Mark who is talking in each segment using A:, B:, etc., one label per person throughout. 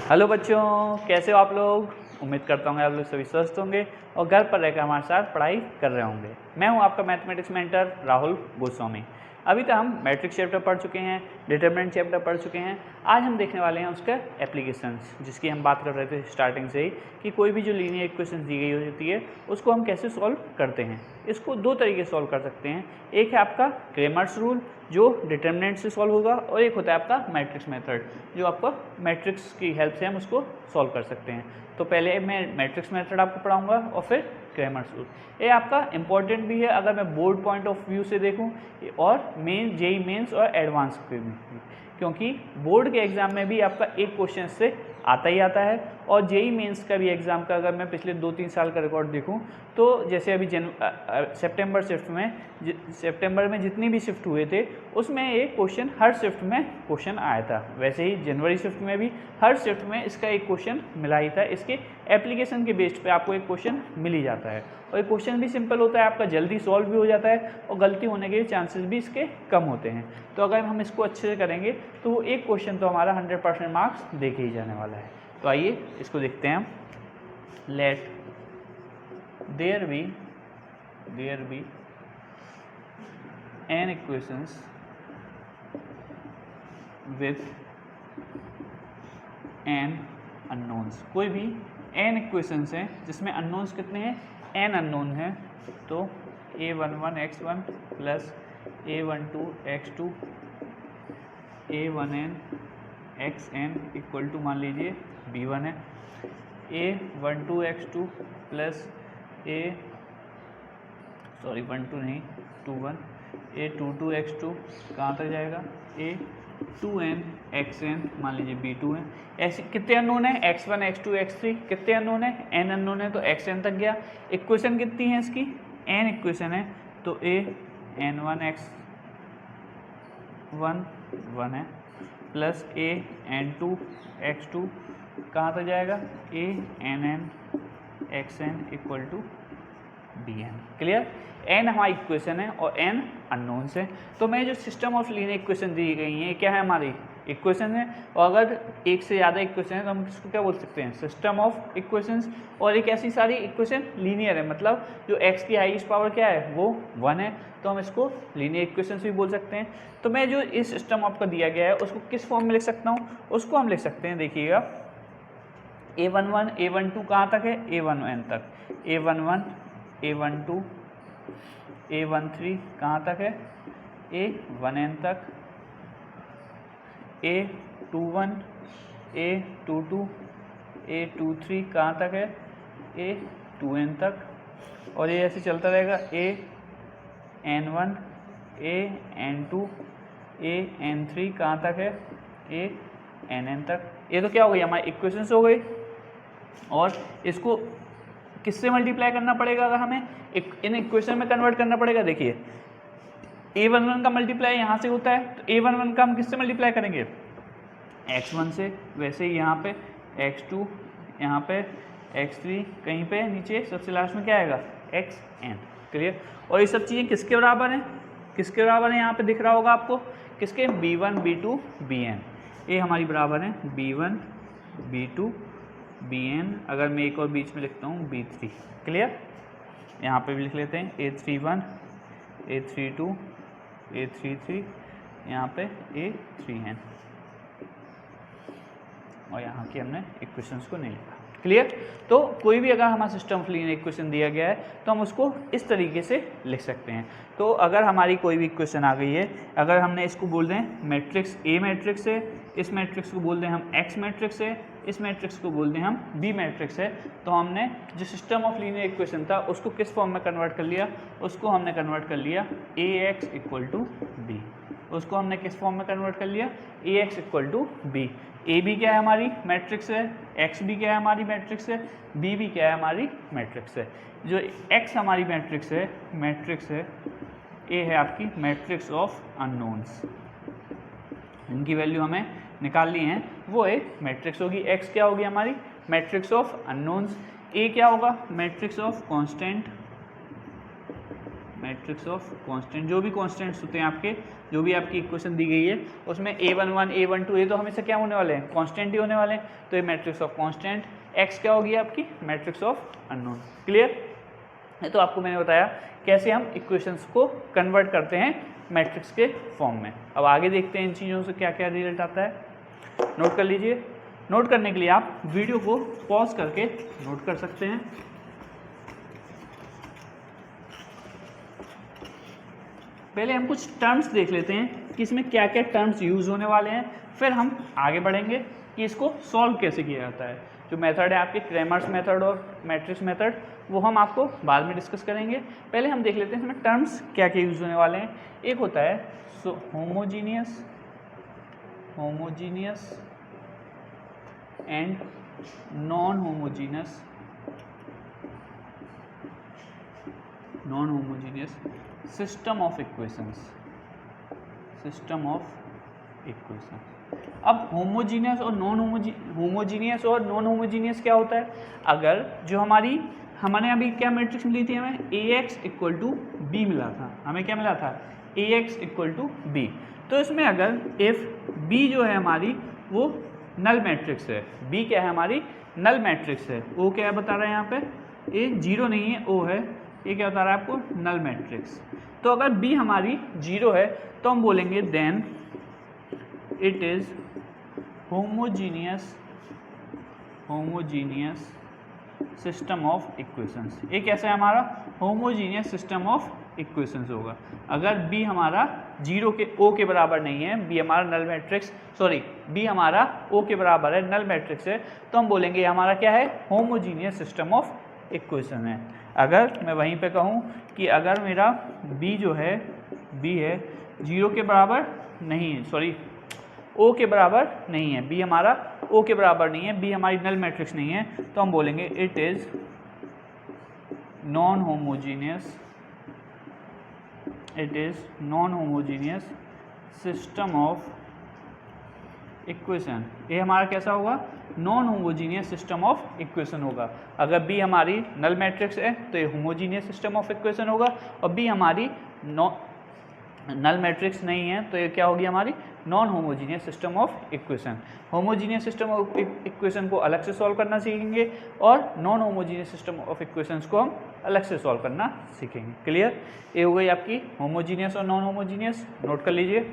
A: Hello बच्चों, कैसे हो आप लोग। उम्मीद करता हूँ आप लोग सभी स्वस्थ होंगे और घर पर रहकर हमारे साथ पढ़ाई कर रहे होंगे। मैं हूँ आपका मैथमेटिक्स मेंटर राहुल गोस्वामी। अभी तक हम मैट्रिक्स चैप्टर पढ़ चुके हैं, डिटरमिनेंट चैप्टर पढ़ चुके हैं। आज हम देखने वाले हैं उसका एप्लीकेशंस, जिसकी हम बात कर रहे थे स्टार्टिंग से ही कि कोई भी जो लीनियर इक्वेशन दी गई होती है उसको हम कैसे सॉल्व करते हैं। इसको दो तरीके से सॉल्व कर सकते हैं। एक है आपका क्रेमर्स रूल जो डिटरमिनेंट से सॉल्व होगा, और एक होता है आपका मैट्रिक्स मेथड जो आपको मैट्रिक्स की हेल्प से हम उसको सॉल्व कर सकते हैं। तो पहले मैं मैट्रिक्स मेथड आपको पढ़ाऊंगा और फिर क्रेमर्स रूल। ये आपका इंपॉर्टेंट भी है अगर मैं बोर्ड पॉइंट ऑफ व्यू से देखूं और मेन जेई मेंस और एडवांस के भी, क्योंकि बोर्ड के एग्जाम में भी आपका एक क्वेश्चन से आता ही आता है। और जेई मेंस का भी एग्ज़ाम का अगर मैं पिछले 2-3 साल का रिकॉर्ड देखूं तो जैसे अभी सितंबर में जितनी भी शिफ्ट हुए थे उसमें एक क्वेश्चन हर शिफ्ट में क्वेश्चन आया था। वैसे ही जनवरी शिफ्ट में भी हर शिफ्ट में इसका एक क्वेश्चन मिला ही था। इसके एप्लीकेशन के बेस्ड पे आपको एक क्वेश्चन मिल ही जाता है और एक क्वेश्चन भी सिंपल होता है, आपका जल्दी सॉल्व भी हो जाता है और गलती होने के चांसेस भी इसके कम होते हैं। तो अगर हम इसको अच्छे से करेंगे तो वो एक क्वेश्चन तो हमारा 100% मार्क्स देके ही जाने वाला है। तो आइए इसको देखते हैं हम। Let there be n equations with n unknowns। कोई भी n इक्वेशंस हैं जिसमें अननोन्स कितने हैं, n अननोन है। तो a11 x1 plus a12 x2 a1n xn equal to मान लीजिए b1 है। a12 x2 plus a21 a22 x2 कहाँ तक जाएगा, a2n xn मान लीजिए b2 है। ऐसे कितने अननोन है, x1 x2 x3 कितने अननोन है, n अननोन है तो xn तक गया। इक्वेशन कितनी है इसकी, n इक्वेशन है तो an1 x1 1 है प्लस an2 x2 कहाँ तक जाएगा, ann xn equal to bn। Clear. n हमारी इक्वेशन है और n अननोन्स है। तो मैं जो सिस्टम ऑफ लीनियर इक्वेशन दी गई है क्या है, हमारी इक्वेशन है। और अगर एक से ज़्यादा इक्वेशन है तो हम इसको क्या बोल सकते हैं, सिस्टम ऑफ इक्वेशंस। और एक ऐसी सारी इक्वेशन लीनियर है, मतलब जो x की हाईएस्ट पावर क्या है वो 1 है, तो हम इसको लीनियर इक्वेशंस भी बोल सकते हैं। तो मैं जो इस सिस्टम आपको दिया गया है उसको किस फॉर्म में लिख सकता हूँ, उसको हम लिख सकते हैं। देखिएगा a11 a12 कहाँ तक है, a1n तक, a11 a12 a13 कहाँ तक है, a1n तक, a21 a22 a23 कहाँ तक है, a2n तक। और ये ऐसे चलता रहेगा an1 an2 an3 कहाँ तक है, ann तक। ये तो क्या हो गई, हमारी इक्वेशंस हो गई। और इसको किससे मल्टीप्लाई करना पड़ेगा, अगर हमें इन इक्वेशन में कन्वर्ट करना पड़ेगा। देखिए a11 का मल्टीप्लाई यहाँ से होता है, तो a11 का हम किससे मल्टीप्लाई करेंगे, x1 से। वैसे ही यहाँ पे x2, यहाँ पे x3, कहीं पे नीचे सबसे लास्ट में क्या आएगा, xn। क्लियर। और ये सब चीज़ें किसके बराबर हैं, किसके बराबर हैं, यहाँ पे दिख रहा होगा आपको, किसके, b1 b2 bn। ये हमारी बराबर है b1 b2 bn। अगर मैं एक और बीच में लिखता हूँ b3। क्लियर। यहाँ पे भी लिख लेते हैं a31 a32 a33, यहाँ पे a3n। और यहाँ की हमने इक्वेशंस को नहीं लिखा। क्लियर। तो कोई भी अगर हमारा सिस्टम ऑफ लीनियर इक्वेशन दिया गया है तो हम उसको इस तरीके से लिख सकते हैं। तो अगर हमारी कोई भी इक्वेशन आ गई है, अगर हमने इसको बोल दें मैट्रिक्स A मैट्रिक्स है, इस मैट्रिक्स को बोल दें हम X मैट्रिक्स है, इस मैट्रिक्स को बोल दें हम B मैट्रिक्स है, तो हमने जो सिस्टम ऑफ लीनियर इक्वेशन था उसको किस फॉर्म में कन्वर्ट कर लिया, उसको हमने कन्वर्ट कर लिया AX इक्वल टू B। उसको हमने किस फॉर्म में कन्वर्ट कर लिया, AX इक्वल टू B। ए भी क्या है, हमारी मैट्रिक्स है, एक्स भी क्या है, हमारी मैट्रिक्स है, बी भी क्या है, हमारी मैट्रिक्स है। जो एक्स हमारी मैट्रिक्स है, ए है आपकी मैट्रिक्स ऑफ अननोन्स, इनकी वैल्यू हमें निकालनी है, वो एक मैट्रिक्स होगी। एक्स क्या होगी हमारी, मैट्रिक्स ऑफ अननोन्स। ए क्या होगा, matrix of constant matrix of constant, जो भी कांस्टेंट्स होते हैं आपके, जो भी आपकी इक्वेशन दी गई है उसमें a11 a12 ये तो हमेशा क्या होने वाले हैं, कांस्टेंट ही होने वाले हैं। तो ये मैट्रिक्स ऑफ कांस्टेंट, x क्या होगी आपकी मैट्रिक्स ऑफ अननोन। क्लियर है? तो आपको मैंने बताया कैसे हम इक्वेशंस को कन्वर्ट करते हैं मैट्रिक्स के फॉर्म में। अब आगे देखते हैं इन चीज़ों से क्या क्या रिजल्ट आता है, नोट कर लीजिए। नोट करने के लिए आप वीडियो को पॉज करके नोट कर सकते हैं। पहले हम कुछ टर्म्स देख लेते हैं कि इसमें क्या क्या टर्म्स यूज़ होने वाले हैं, फिर हम आगे बढ़ेंगे कि इसको सॉल्व कैसे किया जाता है। जो मेथड है आपके क्रैमर्स मेथड और मैट्रिक्स मेथड, वो हम आपको बाद में डिस्कस करेंगे। पहले हम देख लेते हैं इसमें टर्म्स क्या क्या यूज़ होने वाले हैं। एक होता है homogeneous and non homogeneous system of equations. अब होमोजीनियस और नॉन होमोजीनियस क्या होता है, अगर जो हमने अभी क्या मैट्रिक्स मिली थी, हमें ax = b मिला था, हमें क्या मिला था ax = b। तो इसमें अगर इफ b जो है हमारी वो नल मैट्रिक्स है, b क्या है हमारी नल मैट्रिक्स है, o क्या है बता रहा है यहाँ पे, a 0 नहीं है o है, ये क्या बता रहा है आपको नल मैट्रिक्स। तो अगर b हमारी 0 है तो हम बोलेंगे then it is homogeneous system of equations. ये कैसा है हमारा होमोजीनियस सिस्टम ऑफ इक्वेशंस होगा अगर b हमारा 0 के o के बराबर नहीं है, b हमारा नल मैट्रिक्स b हमारा o के बराबर है, नल मैट्रिक्स है, तो हम बोलेंगे ये हमारा क्या है होमोजीनियस सिस्टम ऑफ इक्वेशन है। अगर मैं वहीं पे कहूँ कि अगर मेरा b जो है b है 0 के बराबर नहीं है, o के बराबर नहीं है, b हमारा o के बराबर नहीं है, b हमारी नल मैट्रिक्स नहीं है, तो हम बोलेंगे it is non homogeneous system of equation. ये हमारा कैसा होगा non homogeneous system of equation होगा। अगर b हमारी नल मैट्रिक्स है तो ये होमोजीनियस सिस्टम ऑफ इक्वेशन होगा, और b हमारी नल मैट्रिक्स नहीं है तो ये क्या होगी हमारी non homogeneous system of equation. Homogeneous system of equation को अलग से सॉल्व करना सीखेंगे और non homogeneous system of equations को हम अलग से सॉल्व करना सीखेंगे। क्लियर? ये हो गई आपकी होमोजीनियस और नॉन होमोजीनियस। नोट कर लीजिए,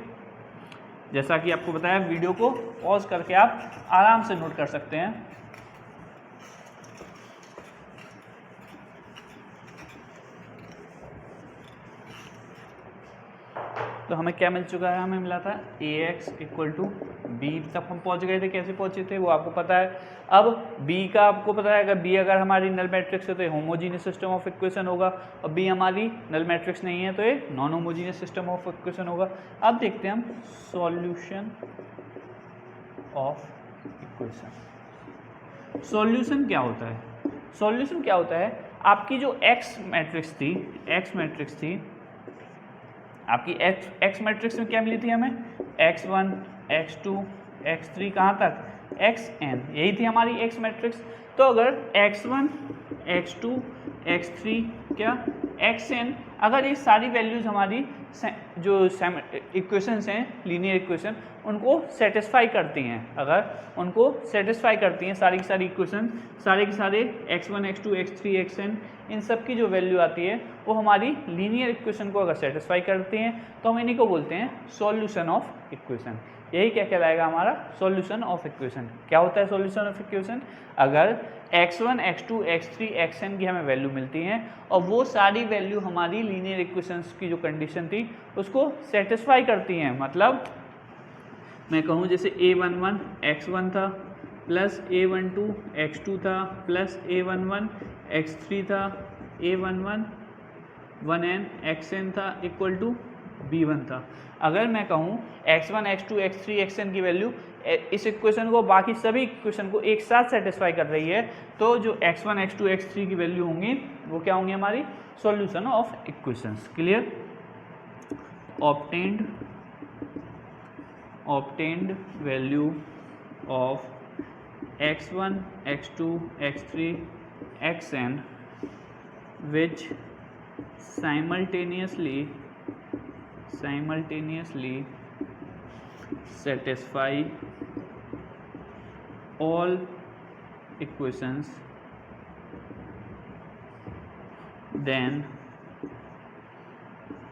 A: जैसा कि आपको बताया वीडियो को पॉज करके आप आराम से नोट कर सकते हैं। तो हमें क्या मिल चुका है, हमें मिला था ax = b तक हम पहुंच गए थे। कैसे पहुंचे थे वो आपको पता है। अब b का आपको पता है, अगर b अगर हमारी नल मैट्रिक्स है तो ये होमोजीनियस सिस्टम ऑफ इक्वेशन होगा, और b हमारी नल मैट्रिक्स नहीं है तो ये non homogeneous system of equation होगा। अब देखते हैं हम सॉल्यूशन ऑफ इक्वेशन। सॉल्यूशन क्या होता है? सॉल्यूशन क्या होता है, आपकी जो x मैट्रिक्स थी आपकी x मैट्रिक्स में क्या मिली थी हमें, x1 x2 x3 कहाँ तक xn, यही थी हमारी x मैट्रिक्स। तो अगर x1 x2 x3 क्या xn, अगर ये सारी वैल्यूज हमारी जो इक्वेशंस हैं लीनियर इक्वेशन उनको सेटिस्फाई करती हैं, अगर उनको सेटिस्फाई करती हैं सारी की सारी इक्वेशन, सारे के सारे x1 x2 x3 xn, इन सब की जो वैल्यू आती है वो हमारी लीनियर इक्वेशन को अगर सेटिस्फाई करती हैं तो हम इन्हीं को बोलते हैं सॉल्यूशन ऑफ इक्वेशन। यही क्या कहलाएगा हमारा सॉल्यूशन ऑफ इक्वेशन। क्या होता है सॉल्यूशन ऑफ इक्वेशन? अगर x1 x2 x3 xn की हमें वैल्यू मिलती हैं और वो सारी वैल्यू हमारी लीनियर इक्वेशंस की जो कंडीशन थी उसको सेटिस्फाई करती हैं। मतलब मैं कहूँ जैसे a11 x1 था प्लस a12 x2 था प्लस a11 x3 था, a11 1n xn था इक्वल टू b1 था। अगर मैं कहूँ x1 x2 x3 xn की वैल्यू इस इक्वेशन को बाकी सभी इक्वेशन को एक साथ सेटिस्फाई कर रही है, तो जो x1 x2 x3 की वैल्यू होंगी वो क्या होंगी हमारी solution of equations. Clear? obtained value of x1 x2 x3 xn which simultaneously satisfy all equations, then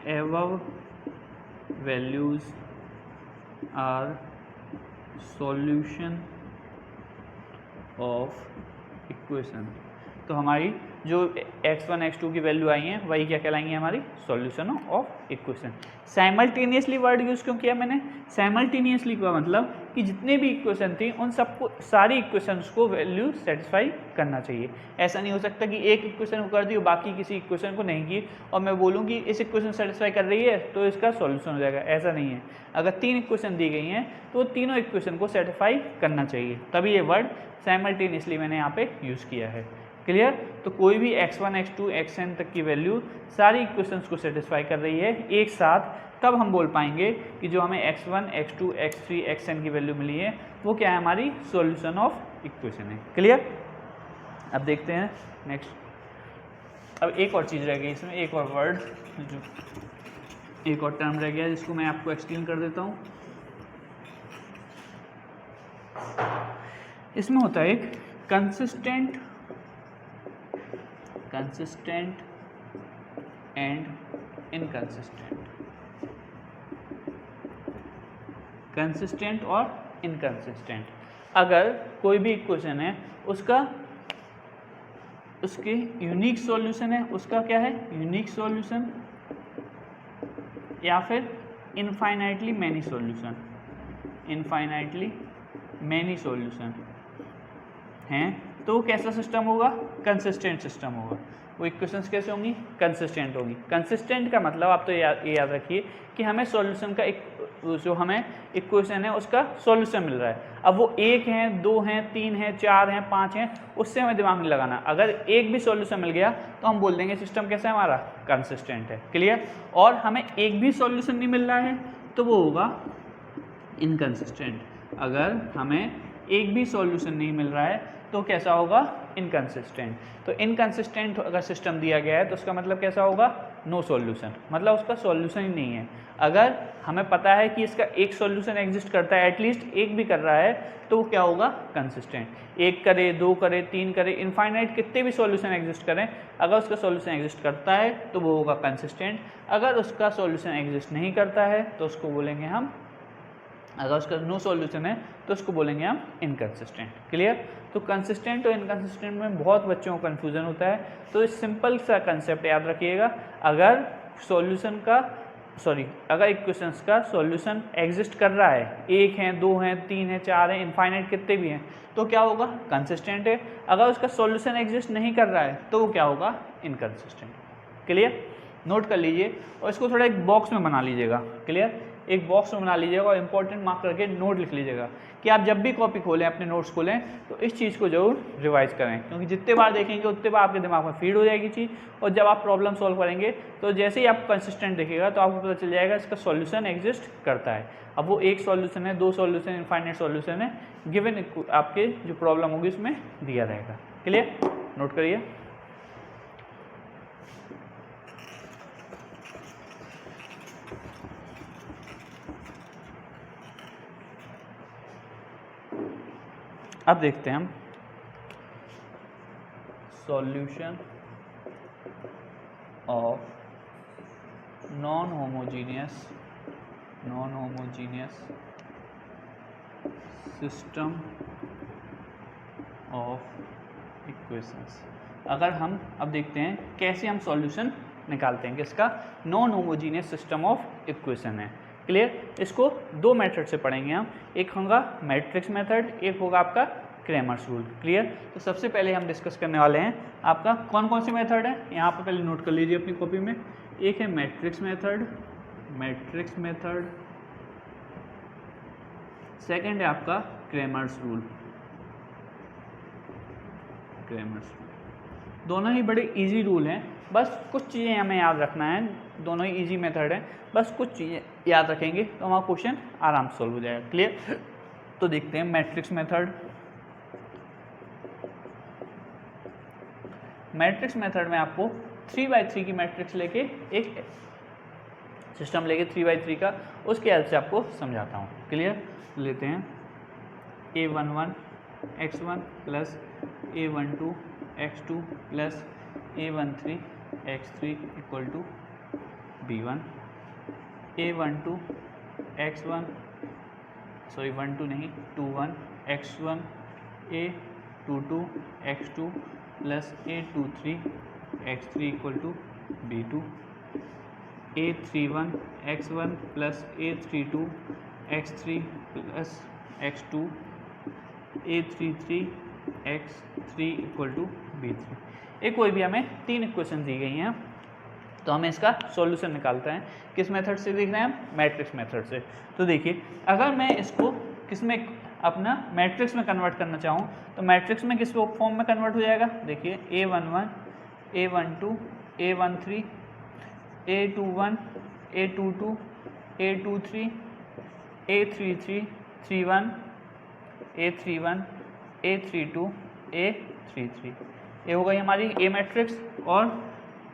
A: above values are solution of equation। तो हमारी जो x1 x2 की वैल्यू आई हैं वही क्या कहलाएंगी, हमारी solution of equation. Simultaneously word use क्यों किया मैंने? साइमल्टेनियसली का मतलब कि जितने भी इक्वेशन थी उन सबको, सारी इक्वेशंस को वैल्यू सेटिस्फाई करना चाहिए। ऐसा नहीं हो सकता कि एक इक्वेशन को कर दी और बाकी किसी इक्वेशन को नहीं की और मैं बोलूँ कि इस इक्वेशन सेटिस्फाई कर रही है तो इसका सॉल्यूशन हो जाएगा, ऐसा नहीं है। अगर 3 इक्वेशन दी गई हैं तो तीनों इक्वेशन को सेटिस्फाई करना चाहिए, तभी ये वर्ड साइमल्टेनियसली मैंने यहाँ पे यूज़ किया है। क्लियर? तो कोई भी x1 x2 xn तक की वैल्यू सारी इक्वेशंस को सेटिस्फाई कर रही है एक साथ, तब हम बोल पाएंगे कि जो हमें x1 x2 x3 xn की वैल्यू मिली है वो क्या है, हमारी सॉल्यूशन ऑफ इक्वेशन है। क्लियर? अब देखते हैं नेक्स्ट। अब एक और चीज़ रह गई इसमें, एक और वर्ड, जो एक और टर्म रह गया जिसको मैं आपको एक्सप्लेन कर देता हूँ। इसमें होता है एक कंसिस्टेंट एंड इनकंसिस्टेंट, कंसिस्टेंट और इनकंसिस्टेंट। अगर कोई भी इक्वेशन है उसके यूनिक सॉल्यूशन है, उसका क्या है, यूनिक सॉल्यूशन, या फिर infinitely many solution, infinitely many solution हैं, तो वो कैसा सिस्टम होगा, कंसिस्टेंट सिस्टम होगा। वो इक्वेशंस कैसे होंगी, कंसिस्टेंट होगी। कंसिस्टेंट का मतलब आप तो ये याद रखिए कि हमें सॉल्यूशन का एक, जो हमें इक्वेशन है उसका सॉल्यूशन मिल रहा है। अब वो 1 है, 2 है, 3 है, 4 है, 5 है, उससे हमें दिमाग नहीं लगाना। अगर एक भी सॉल्यूशन मिल गया तो हम बोल देंगे सिस्टम कैसा है, हमारा कंसिस्टेंट है। क्लियर? और हमें एक भी सॉल्यूशन नहीं मिल रहा है तो वो होगा इनकंसिस्टेंट। अगर हमें एक भी सॉल्यूशन नहीं मिल रहा है तो कैसा होगा, इनकंसिस्टेंट। तो इनकंसिस्टेंट अगर सिस्टम दिया गया है तो उसका मतलब कैसा होगा, नो सॉल्यूशन, मतलब उसका सॉल्यूशन ही नहीं है। अगर हमें पता है कि इसका एक सॉल्यूशन एग्जिस्ट करता है, एटलीस्ट एक भी कर रहा है, तो वो क्या होगा, कंसिस्टेंट। 1 करे, 2 करे, 3 करे, इनफाइनाइट कितने भी सॉल्यूशन एग्जिस्ट करें, अगर उसका सॉल्यूशन एग्जिस्ट करता है तो वो होगा कंसिस्टेंट। अगर उसका सॉल्यूशन एग्जिस्ट नहीं करता है तो उसको बोलेंगे हम, अगर उसका नो सॉल्यूशन है तो उसको बोलेंगे हम इनकंसिस्टेंट। क्लियर? तो कंसिस्टेंट और इनकंसिस्टेंट में बहुत बच्चों को कन्फ्यूजन होता है, तो इस सिंपल सा कंसेप्ट याद रखिएगा। अगर अगर इक्वेशंस का सॉल्यूशन एग्जिस्ट कर रहा है, 1 है, 2 है, 3 है, 4 है, इनफाइनाइट कितने भी हैं, तो क्या होगा, कंसिस्टेंट है। अगर उसका सॉल्यूशन एग्जिस्ट नहीं कर रहा है तो वो क्या होगा, इनकंसिस्टेंट। क्लियर? नोट कर लीजिए और इसको थोड़ा एक बॉक्स में बना लीजिएगा। क्लियर? एक बॉक्स में बना लीजिएगा और इंपॉर्टेंट मार्क करके नोट लिख लीजिएगा कि आप जब भी कॉपी खोलें, अपने नोट्स खोलें, तो इस चीज़ को जरूर रिवाइज करें, क्योंकि जितने बार देखेंगे उतने बार आपके दिमाग में फीड हो जाएगी चीज़, और जब आप प्रॉब्लम सॉल्व करेंगे तो जैसे ही आप कंसिस्टेंट देखिएगा तो आपको पता चल जाएगा इसका सॉल्यूशन एग्जिस्ट करता है। अब वो एक सॉल्यूशन है, 2 सॉल्यूशन, इनफाइनाइट सॉल्यूशन है, गिवन आपके जो प्रॉब्लम होगी उसमें दिया रहेगा। क्लियर? नोट करिए। अब देखते हैं हम solution of non homogeneous system of equations. अगर हम अब देखते हैं कैसे हम सॉल्यूशन निकालते हैं, किसका, non homogeneous system of equation है। क्लियर? इसको 2 मेथड से पढ़ेंगे हम, एक होगा मैट्रिक्स मेथड, एक होगा आपका क्रैमर्स रूल। क्लियर? तो सबसे पहले हम डिस्कस करने वाले हैं आपका कौन कौन सी मेथड है, यहाँ पर पहले नोट कर लीजिए अपनी कॉपी में। एक है मैट्रिक्स मेथड, सेकंड है आपका क्रैमर्स रूल। दोनों ही बड़े इजी रूल हैं, बस कुछ चीज़ें हमें याद रखना है। दोनों ही इजी मेथड हैं, बस कुछ चीज़ें याद रखेंगे तो हमारा क्वेश्चन आराम से सॉल्व हो जाएगा। क्लियर? तो देखते हैं मैट्रिक्स मेथड में आपको 3/3 की मैट्रिक्स लेके एक सिस्टम लेके 3/3 का, उसके हेल्प से आपको समझाता हूँ। क्लियर? लेते हैं A11 x1 plus A12 x2 plus A13 x3 equal to B1, A12 x1 sorry 12 नहीं 21 x1 A22 x2 plus A23 x3 equal to B2, A31 x1 plus A32 x3 plus x2 A33 x3 equal to B3। एक कोई भी हमें 3 equation दी गई हैं, तो हमें इसका सॉल्यूशन निकालते हैं। किस मेथड से देख रहे हैं हम? मैट्रिक्स मेथड से। तो देखिए, अगर मैं इसको किस में अपना मैट्रिक्स में कन्वर्ट करना चाहूँ तो मैट्रिक्स में किस फॉर्म में कन्वर्ट हो जाएगा? देखिए A11 A12 A13 A21 A22 A23 A33 31 A31 A32 A33, ये हो गई हमारी ए मैट्रिक्स। और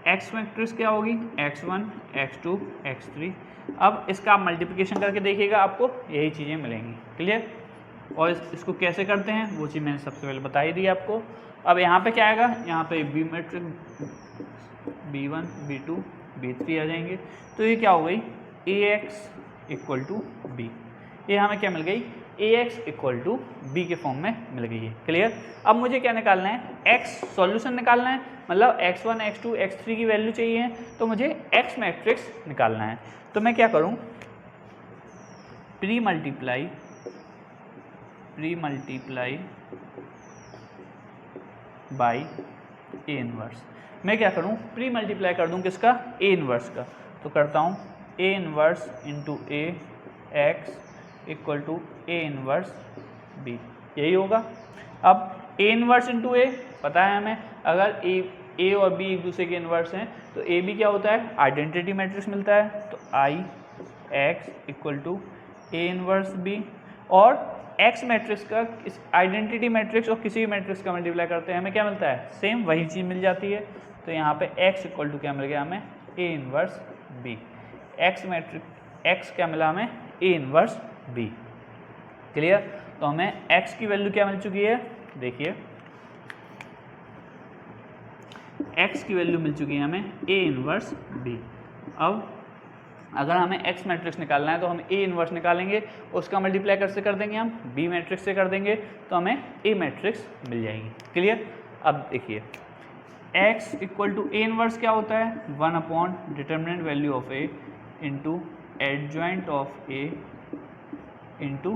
A: एक्स मैट्रिक्स क्या होगी? x1 x2 x3। अब इसका आप मल्टीप्लिकेशन करके देखिएगा, आपको यही चीज़ें मिलेंगी। क्लियर? और इसको कैसे करते हैं वो चीज़ मैंने सबसे पहले बता ही दी आपको। अब यहाँ पे क्या आएगा? यहाँ पे B matrix B1 B2 B3 आ जाएंगे। तो ये क्या हो गई? AX equal to B। ये हमें क्या मिल गई? AX इक्वल टू B के फॉर्म में मिल गई है। क्लियर? अब मुझे क्या निकालना है? X सॉल्यूशन निकालना है, मतलब x1 x2 x3 की वैल्यू चाहिए, तो मुझे X मैट्रिक्स निकालना है। तो मैं क्या करूं? Pre multiply by A inverse. मैं क्या करूं? प्री मल्टीप्लाई कर दूं किसका? A इनवर्स का। तो करता हूं A inverse into A x equal to A inverse B, यही होगा। अब A इनवर्स इंटू A पता है हमें, अगर A और B एक दूसरे के इनवर्स हैं तो A B क्या होता है? आइडेंटिटी मैट्रिक्स मिलता है। तो I x equal to A inverse B, और X मैट्रिक्स का इस आइडेंटिटी मैट्रिक्स और किसी भी मैट्रिक्स का मल्टीप्लाई करते हैं हमें क्या मिलता है? सेम वही चीज़ मिल जाती है। तो यहाँ पे X इक्वल टू क्या मिल गया हमें? A inverse B। X matrix X क्या मिला हमें? A inverse B। क्लियर? तो हमें X की वैल्यू क्या मिल चुकी है? देखिए X की वैल्यू मिल चुकी है हमें A इनवर्स B। अब अगर हमें X मैट्रिक्स निकालना है तो हम A इनवर्स निकालेंगे, उसका मल्टीप्लाई कैसे कर देंगे? हम B मैट्रिक्स से कर देंगे, तो हमें A मैट्रिक्स मिल जाएगी। क्लियर? अब देखिए X equal to A inverse क्या होता है? 1 upon determinant value of A into adjoint of A into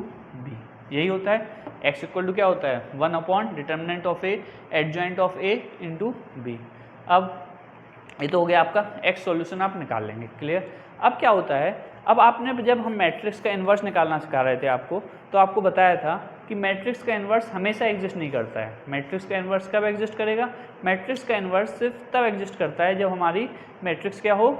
A: B, यही होता है। X इक्वल टू क्या होता है? 1 upon determinant of A adjoint of A into B। अब ये तो हो गया आपका X सॉल्यूशन, आप निकाल लेंगे। क्लियर? अब क्या होता है? अब आपने जब हम मैट्रिक्स का इन्वर्स निकालना सिखा रहे थे आपको, तो आपको बताया था कि मैट्रिक्स का इन्वर्स हमेशा एग्जिस्ट नहीं करता है। मैट्रिक्स का इन्वर्स कब एग्जिस्ट करेगा? मैट्रिक्स का इन्वर्स सिर्फ तब एग्जिस्ट करता है जब हमारी मैट्रिक्स क्या हो?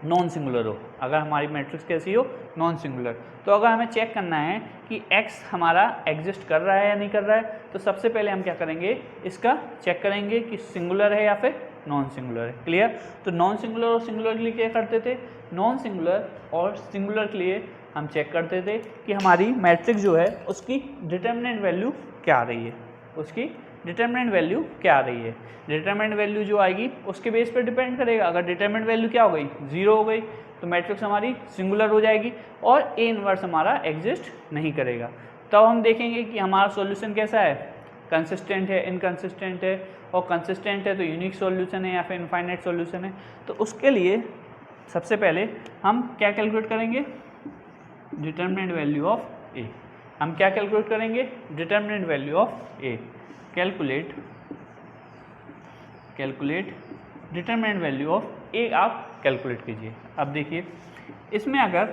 A: नॉन सिंगुलर हो। अगर हमारी मैट्रिक्स कैसी हो? Non singular. तो अगर हमें चेक करना है कि X हमारा एग्जिस्ट कर रहा है या नहीं कर रहा है, तो सबसे पहले हम क्या करेंगे? इसका चेक करेंगे कि सिंगुलर है या फिर नॉन सिंगुलर है। क्लियर? तो नॉन सिंगुलर और सिंगुलर के लिए क्या करते थे? नॉन सिंगुलर और सिंगुलर के लिए हम चेक करते थे कि हमारी मैट्रिक्स जो है उसकी डिटर्मिनेंट वैल्यू क्या आ रही है, उसकी डिटर्मिनेंट वैल्यू क्या आ रही है। डिटर्मिनेंट वैल्यू जो आएगी उसके बेस पर डिपेंड करेगा। अगर डिटर्मिनेंट वैल्यू क्या हो गई? 0 हो गई, तो मैट्रिक्स हमारी सिंगुलर हो जाएगी और A इनवर्स हमारा एग्जिस्ट नहीं करेगा। तब हम देखेंगे कि हमारा सॉल्यूशन कैसा है? कंसिस्टेंट है, इनकंसिस्टेंट है, और कंसिस्टेंट है तो यूनिक सॉल्यूशन है या फिर इनफाइनाइट सॉल्यूशन है। तो उसके लिए सबसे पहले हम क्या कैलकुलेट करेंगे? Determinant value of A। हम क्या कैलकुलेट करेंगे? Determinant value of A। Calculate determinant value of A आप कैलकुलेट कीजिए। अब देखिए इसमें अगर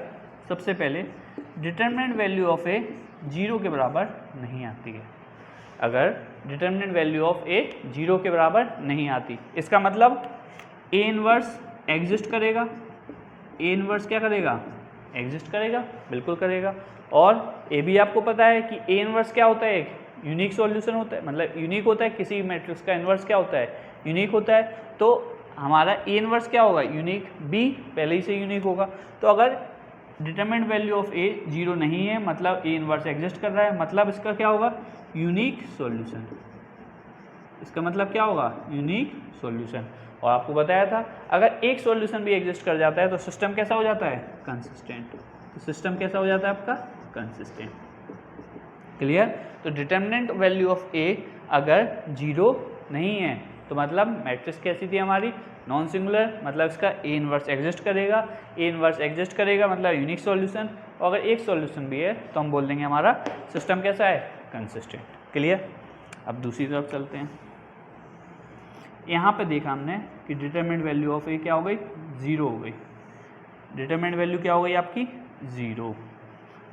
A: सबसे पहले डिटर्मिनेंट वैल्यू ऑफ A 0 के बराबर नहीं आती है, अगर डिटर्मिनेंट वैल्यू ऑफ A 0 के बराबर नहीं आती, इसका मतलब A इनवर्स एग्जिस्ट करेगा। A इनवर्स क्या करेगा? एग्जिस्ट करेगा, बिल्कुल करेगा। और A भी आपको पता है कि A इनवर्स क्या होता है? एक यूनिक सॉल्यूशन होता है, मतलब यूनिक होता है। किसी मैट्रिक्स का इनवर्स क्या होता है? यूनिक होता है। तो हमारा ए इनवर्स क्या होगा, यूनिक, बी पहले ही से यूनिक होगा। तो अगर डिटरमिनेंट वैल्यू ऑफ ए 0 नहीं है मतलब ए इनवर्स एग्जिस्ट कर रहा है, मतलब इसका क्या होगा, यूनिक सॉल्यूशन। इसका मतलब क्या होगा, यूनिक सॉल्यूशन। और आपको बताया था अगर एक सॉल्यूशन भी एग्जिस्ट कर जाता है तो सिस्टम कैसा हो जाता है, कंसिस्टेंट। तो सिस्टम कैसा हो जाता है आपका, कंसिस्टेंट। क्लियर। तो डिटरमिनेंट वैल्यू ऑफ ए अगर 0 नहीं है तो मतलब मैट्रिक्स कैसी थी हमारी, नॉन सिंगुलर, मतलब इसका ए इनवर्स एग्जिस्ट करेगा। ए इनवर्स एग्जिस्ट करेगा मतलब यूनिक सॉल्यूशन। और अगर एक सॉल्यूशन भी है तो हम बोल देंगे हमारा सिस्टम कैसा है, कंसिस्टेंट। क्लियर। अब दूसरी तरफ चलते हैं। यहाँ पे देखा हमने कि डिटरमिनेंट वैल्यू ऑफ ए क्या हो गई, 0 हो गई। डिटरमिनेंट वैल्यू क्या हो गई आपकी, 0।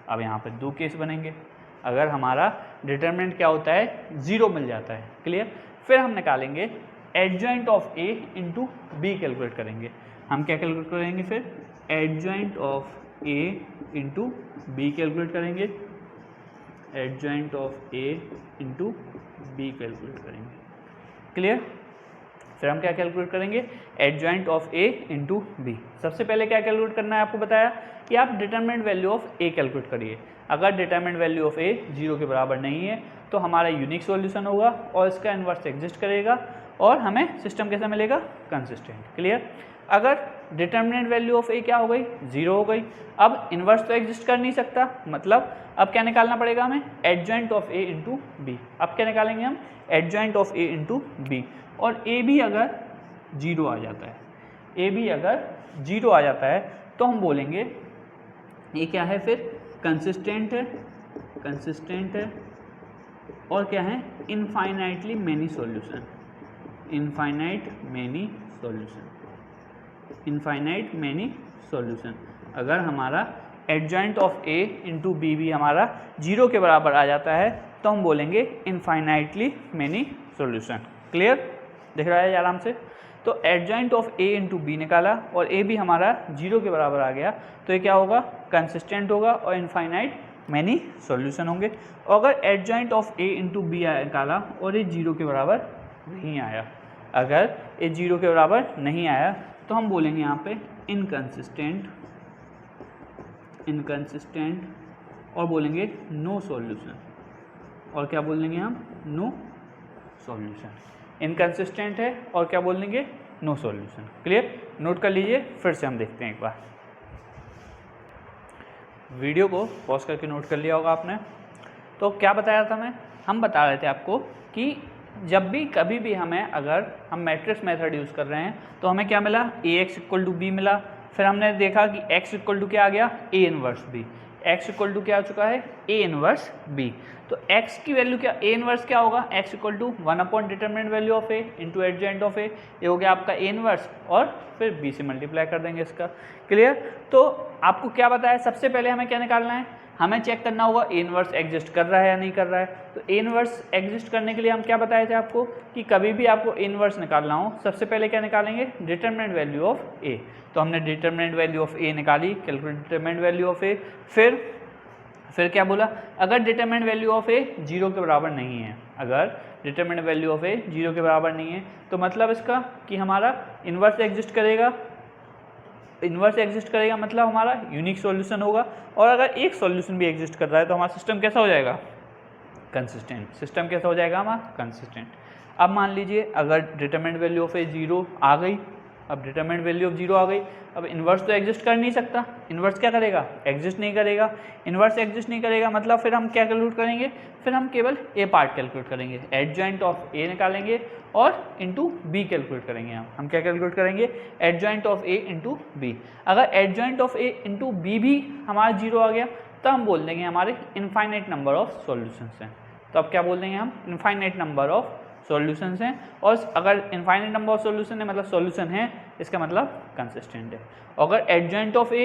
A: अब यहाँ पे दो केस बनेंगे। अगर हमारा डिटरमिनेंट क्या होता है, 0 मिल जाता है। क्लियर। फिर हम निकालेंगे adjoint of A into B calculate करेंगे। हम क्या कैलकुलेट करेंगे फिर, adjoint of A into B calculate करेंगे। Adjoint of A into B calculate करेंगे। क्लियर। फिर हम क्या कैलकुलेट करेंगे, adjoint of A into B. सबसे पहले क्या कैलकुलेट करना है, आपको बताया कि आप determinant value of A calculate करिए। अगर डिटरमिनेंट वैल्यू ऑफ ए 0 के बराबर नहीं है तो हमारा यूनिक सॉल्यूशन होगा और इसका इन्वर्स एग्जिस्ट करेगा और हमें सिस्टम कैसा मिलेगा, कंसिस्टेंट। क्लियर। अगर डिटरमिनेंट वैल्यू ऑफ ए क्या हो गई, 0 हो गई। अब इन्वर्स तो एग्जिस्ट कर नहीं सकता, मतलब अब क्या निकालना पड़ेगा हमें, adjoint of A into B. अब क्या निकालेंगे हम, adjoint of A into B. और ए भी अगर 0 आ जाता है, ए भी अगर 0 आ जाता है तो हम बोलेंगे ये क्या है, फिर कंसिस्टेंट है, कंसिस्टेंट है। और क्या है, infinitely many solution, infinite many solution, infinite many solution. अगर हमारा adjoint of A into B भी हमारा 0 के बराबर आ जाता है तो हम बोलेंगे इनफाइनाइटली मैनी सॉल्यूशन। क्लियर, दिख रहा है आराम से। तो adjoint of A into B निकाला और ए भी हमारा 0 के बराबर आ गया तो ये क्या होगा, कंसिस्टेंट होगा और इनफाइनाइट मैनी सॉल्यूशन होंगे। और अगर adjoint of A into B निकाला और ये 0 के बराबर नहीं आया, अगर ये 0 के बराबर नहीं आया तो हम बोलेंगे यहाँ पे इनकंसिस्टेंट, इनकंसिस्टेंट, और बोलेंगे नो सॉल्यूशन। और क्या बोल देंगे हम, नो सॉल्यूशन। इनकंसिस्टेंट है और क्या बोल देंगे, नो सॉल्यूशन। क्लियर, नोट कर लीजिए, फिर से हम देखते हैं एक बार। वीडियो को पॉज करके नोट कर लिया होगा आपने। तो क्या बताया था हम बता रहे थे आपको कि जब भी कभी भी हमें, अगर हम मैट्रिक्स मेथड यूज़ कर रहे हैं तो हमें क्या मिला, ए एक्स इक्वल टू बी मिला। फिर हमने देखा कि x इक्वल टू क्या आ गया, A inverse B. x equal to क्या आ चुका है, ए इनवर्स बी। तो x की वैल्यू क्या, ए इनवर्स क्या होगा, x equal to 1 upon determinant value of a into adjoint of a। ये हो गया आपका ए इनवर्स और फिर b से मल्टीप्लाई कर देंगे इसका। क्लियर। तो आपको क्या बताया, सबसे पहले हमें क्या निकालना है, हमें चेक करना होगा ए इनवर्स एग्जिस्ट कर रहा है या नहीं कर रहा है। तो ए इनवर्स एग्जिस्ट करने के लिए हम क्या बताए थे आपको कि कभी भी आपको ए इनवर्स निकालना हो सबसे पहले क्या निकालेंगे, डिटरमिनेंट वैल्यू ऑफ ए। तो हमने डिटरमिनेंट वैल्यू ऑफ ए निकाली, कैलकुलेट डिटरमिनेंट वैल्यू ऑफ ए। फिर क्या बोला, अगर डिटरमिनेंट वैल्यू ऑफ ए 0 के बराबर नहीं है, अगर डिटरमिनेंट वैल्यू ऑफ ए 0 के बराबर नहीं है तो मतलब इसका कि हमारा इन्वर्स एग्जिस्ट करेगा, इन्वर्स एग्जिस्ट करेगा मतलब हमारा यूनिक सॉल्यूशन होगा। और अगर एक सॉल्यूशन भी एग्जिस्ट कर रहा है तो हमारा सिस्टम कैसा हो जाएगा, कंसिस्टेंट। सिस्टम कैसा हो जाएगा हमारा, कंसिस्टेंट। अब मान लीजिए अगर डिटरमिनेंट वैल्यू ऑफ ए 0 आ गई, अब डिटरमिनेंट वैल्यू ऑफ 0 आ गई, अब इन्वर्स तो एग्जिस्ट कर नहीं सकता, इन्वर्स क्या करेगा, एग्जिस्ट नहीं करेगा। इन्वर्स एग्जिस्ट नहीं करेगा मतलब फिर हम क्या कैलकुलेट करेंगे, फिर हम केवल ए पार्ट कैलकुलेट करेंगे, एडजॉइंट ऑफ ए निकालेंगे और इंटू बी कैलकुलेट करेंगे। हम क्या कैलकुलेट करेंगे, adjoint of A into B. अगर adjoint of A into B भी हमारा 0 आ गया तो हम बोल देंगे हमारे इनफाइनाइट नंबर ऑफ सॉल्यूशंस हैं। तो अब क्या बोल देंगे हम, इनफाइनाइट नंबर ऑफ सॉल्यूशंस हैं। और अगर इनफाइनाइट नंबर ऑफ सॉल्यूशन है मतलब सॉल्यूशन है, इसका मतलब कंसिस्टेंट है। अगर adjoint of A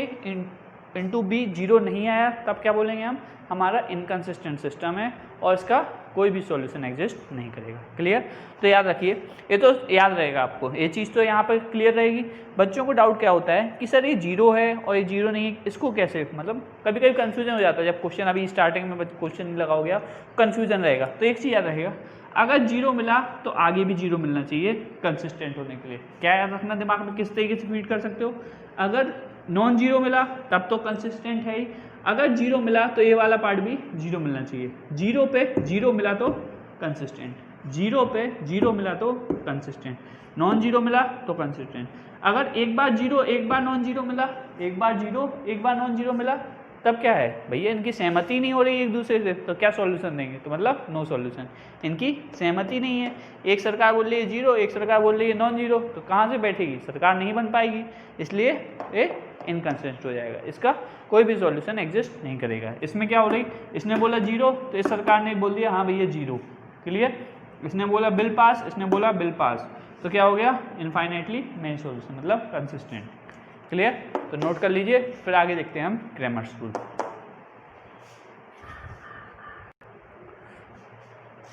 A: into B 0 नहीं आया तब क्या बोलेंगे हम, हमारा इनकंसिस्टेंट सिस्टम है और इसका कोई भी सॉल्यूशन एग्जिस्ट नहीं करेगा। क्लियर। तो याद रखिए, ये तो याद रहेगा आपको, ये चीज़ तो यहाँ पर क्लियर रहेगी। बच्चों को डाउट क्या होता है कि सर ये 0 है और ये 0 नहीं है, इसको कैसे, मतलब कभी कभी कन्फ्यूजन हो जाता है जब क्वेश्चन अभी स्टार्टिंग में क्वेश्चन नहीं लगाओ गया, कन्फ्यूजन रहेगा। तो एक चीज़ याद रहेगा, अगर जीरो मिला तो आगे भी जीरो मिलना चाहिए कंसिस्टेंट होने के लिए। क्या याद रखना दिमाग में, किस तरीके से फीड कर सकते हो, अगर नॉन जीरो मिला तब तो कंसिस्टेंट है ही, अगर जीरो मिला तो ये वाला पार्ट भी जीरो मिलना चाहिए। जीरो पे जीरो मिला तो कंसिस्टेंट, जीरो पे जीरो मिला तो कंसिस्टेंट, नॉन जीरो मिला तो कंसिस्टेंट। अगर एक बार जीरो एक बार नॉन जीरो मिला, एक बार जीरो एक बार नॉन जीरो मिला, तब क्या है भैया, इनकी सहमति नहीं हो रही एक दूसरे से, तो क्या सॉल्यूशन देंगे, तो मतलब नो सॉल्यूशन। इनकी सहमति नहीं है, एक सरकार बोल रही है जीरो, एक सरकार बोल रही है नॉन जीरो, तो कहाँ से बैठेगी, सरकार नहीं बन पाएगी, इसलिए ये इनकंसिस्टेंट हो जाएगा, इसका कोई भी सॉल्यूशन एग्जिस्ट नहीं करेगा। इसमें क्या हो रही, इसने बोला जीरो तो इस सरकार ने बोल दिया हाँ भैया जीरो, क्लियर। इसने बोला बिल पास, इसने बोला बिल पास, तो क्या हो गया, इनफाइनाइटली नहीं सॉल्यूशन, मतलब कंसिस्टेंट, क्लियर। तो नोट कर लीजिए, फिर आगे देखते हैं हम क्रैमर्स रूल।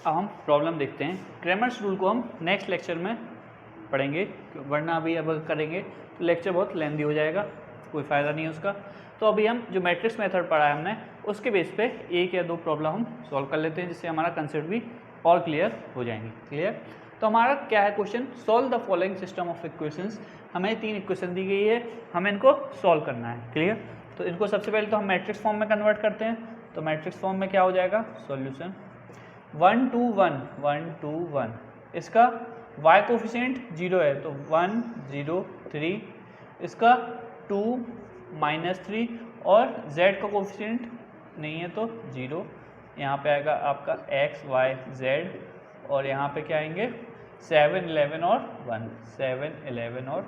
A: अब हम प्रॉब्लम देखते हैं। क्रैमर्स रूल को हम नेक्स्ट लेक्चर में पढ़ेंगे, वरना अभी अब करेंगे तो लेक्चर बहुत लेंदी हो जाएगा, कोई फ़ायदा नहीं है उसका। तो अभी हम जो मैट्रिक्स मेथड पढ़ा है हमने, उसके बेस पे एक या दो प्रॉब्लम हम सॉल्व कर लेते हैं, जिससे हमारा कंसेप्ट भी और क्लियर हो जाएंगे, क्लियर। तो हमारा क्या है question, solve the following system of equations. हमें 3 इक्वेशन दी गई है, हमें इनको सॉल्व करना है, क्लियर। तो इनको सबसे पहले तो हम मैट्रिक्स फॉर्म में कन्वर्ट करते हैं। तो मैट्रिक्स फॉर्म में क्या हो जाएगा, सॉल्यूशन 1 2 1 1 2 1, इसका y कोफिशिएंट 0 है तो 1 0 3, इसका 2 -3 और z का कोफिशिएंट नहीं है तो 0। यहाँ पे आएगा आपका x y z, और यहाँ पे क्या आएंगे 7 11 और 1, 7 11 और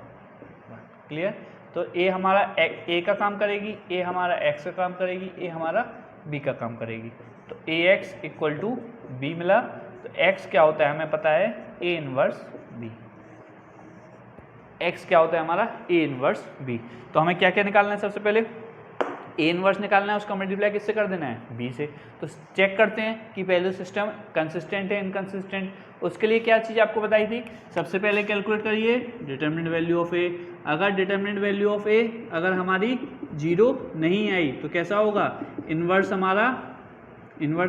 A: 1, क्लियर। तो a हमारा a का काम करेगी, a हमारा x का काम करेगी, a हमारा b का काम करेगी। तो ax इक्वल टू b मिला, तो x क्या होता है हमें पता है, a इनवर्स b। x क्या होता है हमारा, a इनवर्स b। तो हमें क्या क्या निकालना है, सबसे पहले a इनवर्स निकालना है, उसका मल्टीप्लाई किससे कर देना है, b से। तो चेक करते हैं कि पहले सिस्टम कंसिस्टेंट है इनकंसिस्टेंट। उसके लिए क्या चीज़ आपको बताई थी, सबसे पहले कैलकुलेट करिए डिटरमिनेंट वैल्यू ऑफ a। अगर डिटरमिनेंट वैल्यू ऑफ a अगर हमारी 0 नहीं आई तो कैसा होगा, इनवर्स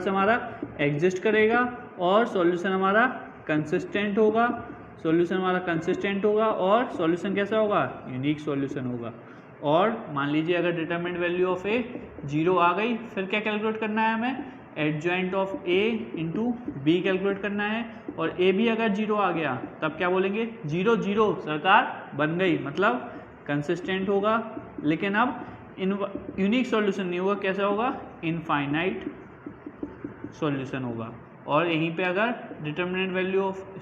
A: हमारा एग्जिस्ट करेगा और सॉल्यूशन हमारा कंसिस्टेंट होगा, सॉल्यूशन हमारा कंसिस्टेंट होगा और सॉल्यूशन कैसा होगा, यूनिक सॉल्यूशन होगा। और मान लीजिए अगर डिटरमिनेंट वैल्यू ऑफ a 0 आ गई, फिर क्या कैलकुलेट करना है हमें, adjoint of a into B calculate करना है। और a भी अगर 0 आ गया तब क्या बोलेंगे, 0 0 सरकार बन गई, मतलब कंसिस्टेंट होगा। लेकिन अब यूनिक सॉल्यूशन नहीं होगा, कैसा होगा, इनफाइनाइट सॉल्यूशन होगा। और यहीं पे अगर determinant value of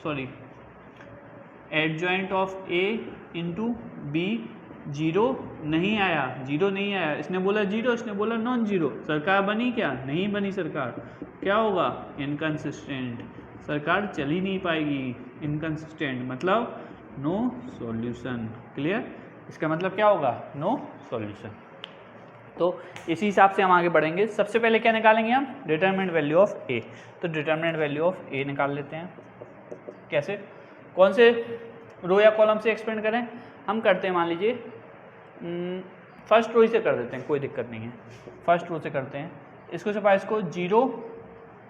A: adjoint of a into B 0 नहीं आया, इसने बोला 0, इसने बोला नॉन जीरो, सरकार बनी क्या, नहीं बनी सरकार, क्या होगा, इनकंसिस्टेंट, सरकार चल ही नहीं पाएगी, इनकंसिस्टेंट मतलब नो सॉल्यूशन, क्लियर। इसका मतलब क्या होगा, नो सॉल्यूशन। तो इसी हिसाब से हम आगे बढ़ेंगे। सबसे पहले क्या निकालेंगे हम, डिटरमिनेंट वैल्यू ऑफ a। तो डिटरमिनेंट वैल्यू ऑफ a निकाल लेते हैं। कैसे, कौन से रो या कॉलम से एक्सपेंड करें, हम करते हैं मान लीजिए फर्स्ट रो से कर देते हैं, कोई दिक्कत नहीं है, फर्स्ट रो से करते हैं। इसको छपा, इसको 0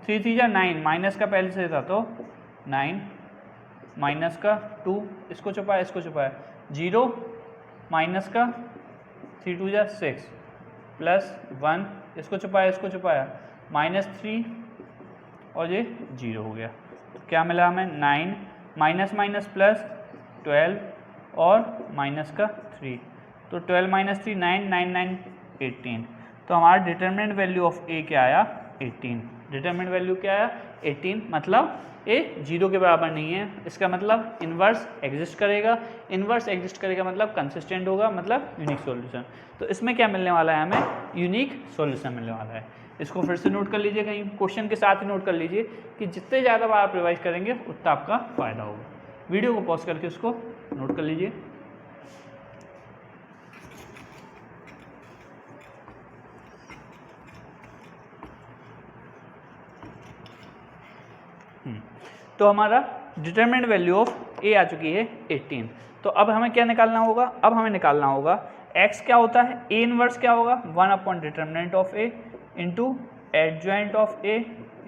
A: 3 3 9, माइनस का पहले से था तो 9 माइनस का 2, इसको छुपाया 0 माइनस का 3 2 6 प्लस 1, इसको छुपाया -3 और ये 0 हो गया। तो क्या मिला हमें, 9 माइनस माइनस प्लस 12 और माइनस का 3, तो 12 माइनस 3 9 9 9 18। तो हमारा डिटरमिनेंट वैल्यू ऑफ a क्या आया, 18। डिटरमिनेंट वैल्यू क्या आया, 18, मतलब a 0 के बराबर नहीं है, इसका मतलब इन्वर्स एग्जिस्ट करेगा, इन्वर्स एग्जिस्ट करेगा मतलब कंसिस्टेंट होगा, मतलब यूनिक सॉल्यूशन। तो इसमें क्या मिलने वाला है हमें, यूनिक सॉल्यूशन मिलने वाला है। इसको फिर से नोट कर लीजिए, कहीं क्वेश्चन के साथ ही नोट कर लीजिए कि जितने ज़्यादा बार आप रिवाइज करेंगे उतना आपका फ़ायदा होगा। वीडियो को पॉज करके उसको नोट कर लीजिए। तो हमारा डिटरमिनेंट वैल्यू ऑफ a आ चुकी है 18। तो अब हमें क्या निकालना होगा, अब हमें निकालना होगा x क्या होता है, a इनवर्स क्या होगा, 1 upon determinant of a into adjoint of a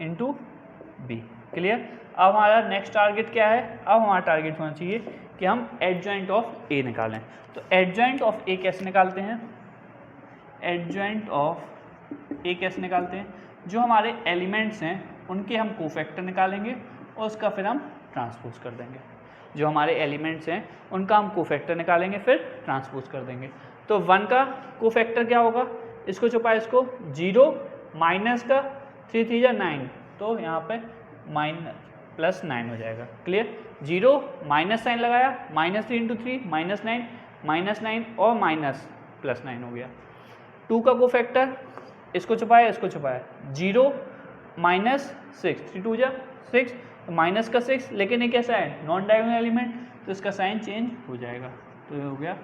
A: into b, clear. अब हमारा नेक्स्ट टारगेट क्या है, अब हमारा टारगेट होना चाहिए कि हम एडजॉइंट ऑफ ए निकालें। तो एडजॉइंट ऑफ ए कैसे निकालते हैं, एडजॉइंट ऑफ ए कैसे निकालते हैं, जो हमारे एलिमेंट्स हैं उनके हम कोफैक्टर निकालेंगे और उसका फिर हम ट्रांसपोज कर देंगे। जो हमारे एलिमेंट्स हैं उनका हम कोफैक्टर निकालेंगे फिर ट्रांसपोज कर देंगे। तो 1 का कोफैक्टर क्या होगा, इसको छुपा इसको 0 माइनस का 3 3 या 9, तो यहाँ पे +9 हो जाएगा। क्लियर, 0 माइनस साइन लगाया, -3 इंटू 3 -9 और +9 हो गया। 2 का कोफैक्टर इसको छुपाया इसको छुपाया, 0 -6 3 2 जा 6, माइनस का 6, लेकिन ये कैसा है नॉन डायगोनल एलिमेंट, तो इसका साइन चेंज हो जाएगा, तो ये हो गया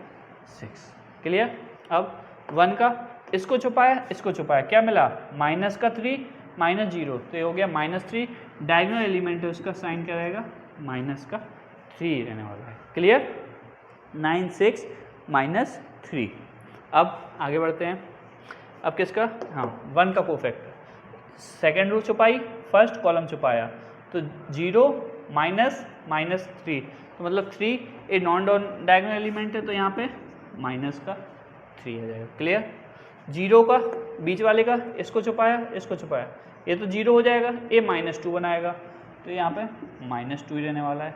A: 6। क्लियर। अब 1 का इसको छुपाया क्या मिला, माइनस का 3 -0, तो ये हो गया -3, डायगोनल एलिमेंट है उसका साइन क्या रहेगा -3 रहने वाला है। क्लियर, 9 6 -3। अब आगे बढ़ते हैं, अब किसका, हाँ 1 का कोफैक्टर, सेकेंड रो छुपाई, फर्स्ट कॉलम छुपाया, तो 0 -3, तो मतलब 3 ए नॉन डायगोनल एलिमेंट है, तो यहाँ पे -3 आ जाएगा। क्लियर, 0 का बीच वाले का इसको छुपाया, ये तो 0 हो जाएगा, ए -2 बनाएगा, तो यहाँ पे -2 ही रहने वाला है।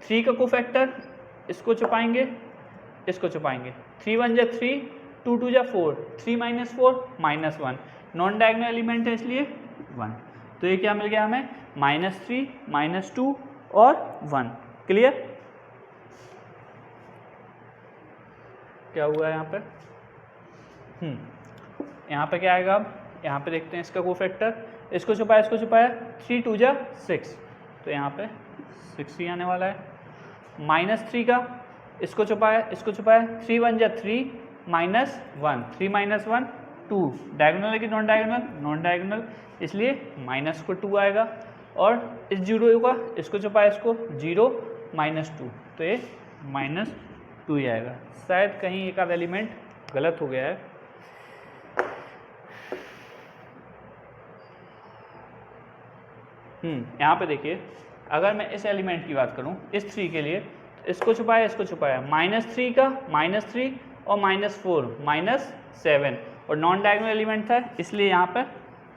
A: 3 का कोफैक्टर इसको छुपाएंगे 3 1 जा 3 2 2 जा 4, 3 -4 -1, नॉन डायगोनल एलिमेंट है इसलिए 1, तो ये क्या मिल गया हमें -3 -2 और 1। क्लियर, क्या हुआ है यहाँ पे, यहाँ पे क्या आएगा, अब यहाँ पे देखते हैं इसका कोफैक्टर, इसको छुपाया 3 2 जा 6, तो यहाँ पे 6 ही आने वाला है। -3 का इसको छुपाया 3 1 जा 3 -1, 3 -1 2, डायगोनल है कि नॉन डायगोनल, इसलिए माइनस को 2 आएगा, और इस 0 का इसको छुपाया 0 -2, तो ये -2 ही आएगा। शायद कहीं एक आधा एलिमेंट गलत हो गया है, यहाँ पे देखिए, अगर मैं इस एलिमेंट की बात करूँ इस 3 के लिए, इसको छुपाया -3 का -3 और -4 -7, और नॉन डायगोनल एलिमेंट था इसलिए यहाँ पर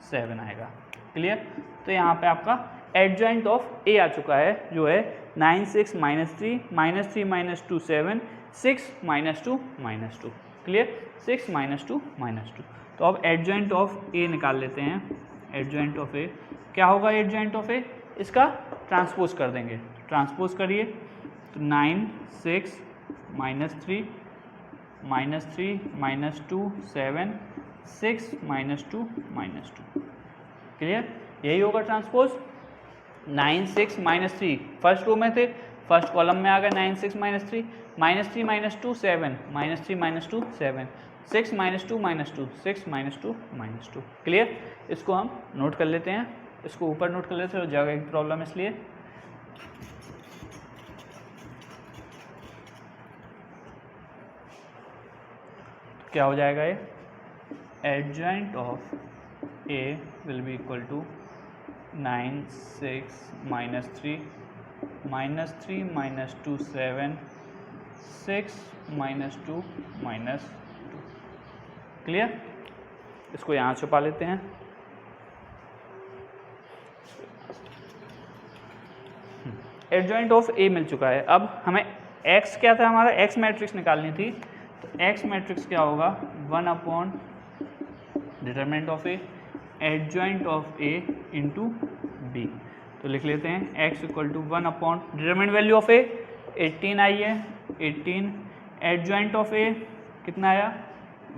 A: 7 आएगा। क्लियर, तो यहाँ पे आपका एडजॉइंट ऑफ ए आ चुका है, जो है 9 6 -3 -2 7 6 -2 -2। क्लियर, 6 -2 -2। तो अब एडजॉइंट ऑफ ए निकाल लेते हैं। एडजॉइंट ऑफ ए क्या होगा, एडजॉइंट ऑफ ए इसका ट्रांसपोज कर देंगे, ट्रांसपोज करिए, तो 9 6 -3 -2 7 6 -2 -2। क्लियर, यही होगा ट्रांसपोज। 9 6 -3 फर्स्ट रो में थे, फर्स्ट कॉलम में आ गए 9 6 -3 -2 7 -3 -2 7 6 -2 -2 6 -2 -2। क्लियर, इसको हम नोट कर लेते हैं, इसको ऊपर नोट कर लेते हैं, जगह की प्रॉब्लम इसलिए। तो क्या हो जाएगा ये, adjoint of A will be equal to 9 6 -3 -2 7 6 -2 -2। Clear, इसको यहाँ छुपा लेते हैं। एडजॉइंट ऑफ ए मिल चुका है। अब हमें एक्स क्या था, हमारा एक्स मैट्रिक्स निकालनी थी, तो एक्स मैट्रिक्स क्या होगा, 1 upon determinant of A, adjoint of A into B. तो लिख लेते हैं X equal to 1 upon determinant value of A 18 I है, 18, एडजॉइंट ऑफ ए कितना आया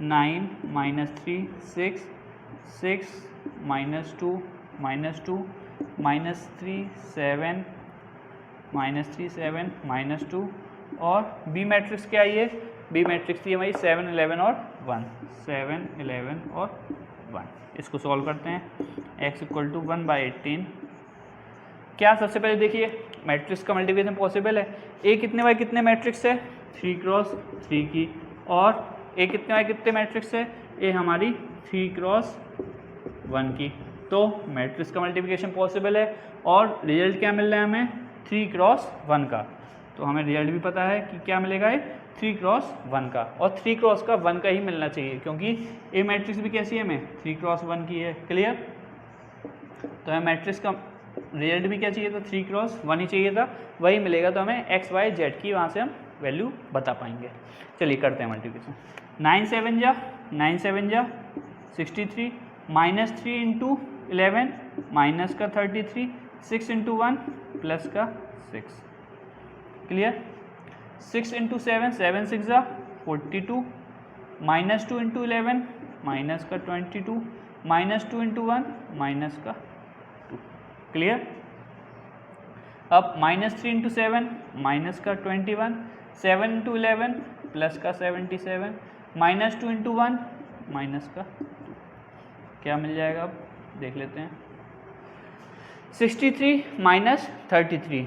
A: 9 -3 6 6 -2 -3 7 -3 7 -2, और बी मैट्रिक्स क्या आई है, बी मैट्रिक्स थी हमारी 7 11 और 1, 7 11 और 1। इसको सॉल्व करते हैं, x इक्वल टू 1/18। क्या सबसे पहले देखिए मैट्रिक्स का मल्टीप्लिकेशन पॉसिबल है, ए कितने बाई कितने मैट्रिक्स है 3 × 3 की, और ए कितने बाई कितने मैट्रिक्स है, ए हमारी 3 × 1 की। तो मैट्रिक्स का मल्टीप्लिकेशन पॉसिबल है और रिजल्ट क्या मिल रहा है हमें 3 क्रॉस 1 का। तो हमें रिजल्ट भी पता है कि क्या मिलेगा ये 3 क्रॉस 1 का, और 3 क्रॉस का 1 का ही मिलना चाहिए क्योंकि ए मैट्रिक्स भी कैसी है हमें 3 क्रॉस 1 की है। क्लियर? तो हमें मैट्रिक्स का रिजल्ट भी क्या चाहिए था 3 क्रॉस 1 ही चाहिए था, वही मिलेगा। तो हमें एक्स वाई जेड की वहाँ से हम वैल्यू बता पाएंगे। चलिए करते हैं मल्टीप्लिकेशन। 9 7 जा 63 -3 इंटू 11 माइनस का 33 6 इंटू 1 प्लस का 6। क्लियर? 6 इंटू 7 7 6 जा 42 -2 इंटू 11 माइनस का 22 -2 इंटू 1 माइनस का 2। क्लियर? अब -3 इंटू 7 माइनस का 21 7 इंटू 11 प्लस का 77 -2 इंटू 1 माइनस का 2। क्या मिल जाएगा अब देख लेते हैं। 63 माइनस 33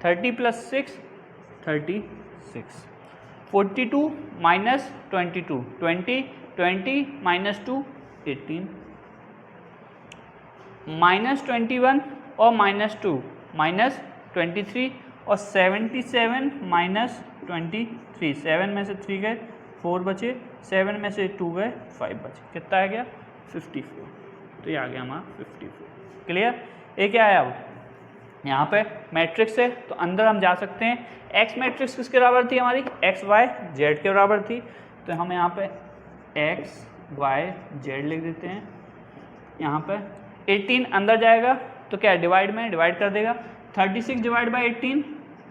A: 30 प्लस 6 36 42 माइनस 22 20 माइनस 2 18 -21 और -2 -23 और 77 माइनस 23 7 में से 3 गए 4 बचे 7 में से 2 गए 5 बचे। कितना आ गया 54। तो ये आ गया हमारा 54। क्लियर? ये क्या है अब यहाँ पे मैट्रिक्स है तो अंदर हम जा सकते हैं। एक्स मैट्रिक्स किसके बराबर थी हमारी एक्स वाई जेड के बराबर थी, तो हम यहाँ पे एक्स वाई जेड लिख देते हैं। यहाँ पे 18 अंदर जाएगा तो क्या डिवाइड में डिवाइड कर देगा। 36 divide by 18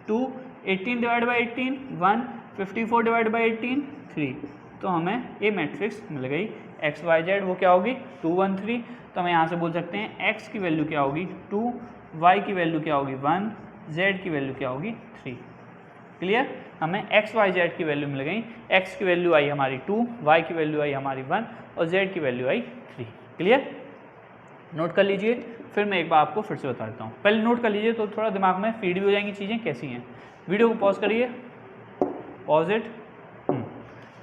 A: 2 18 divide by 18 1 54 divide by 18 3। तो हमें ये मैट्रिक्स मिल गई एक्स वाई जेड। वो क्या होगी 2 1 3। तो हम यहाँ से बोल सकते हैं एक्स की वैल्यू क्या होगी 2, वाई की वैल्यू क्या होगी 1, जेड की वैल्यू क्या होगी 3। क्लियर? हमें एक्स वाई जेड की वैल्यू मिल गई। एक्स की वैल्यू आई हमारी 2, वाई की वैल्यू आई हमारी 1 और जेड की वैल्यू आई 3। क्लियर? नोट कर लीजिए, फिर मैं एक बार आपको फिर से बता देता हूँ। पहले नोट कर लीजिए तो थोड़ा दिमाग में फीड भी हो जाएंगी चीज़ें कैसी हैं। वीडियो को पॉज करिए, पॉज इट।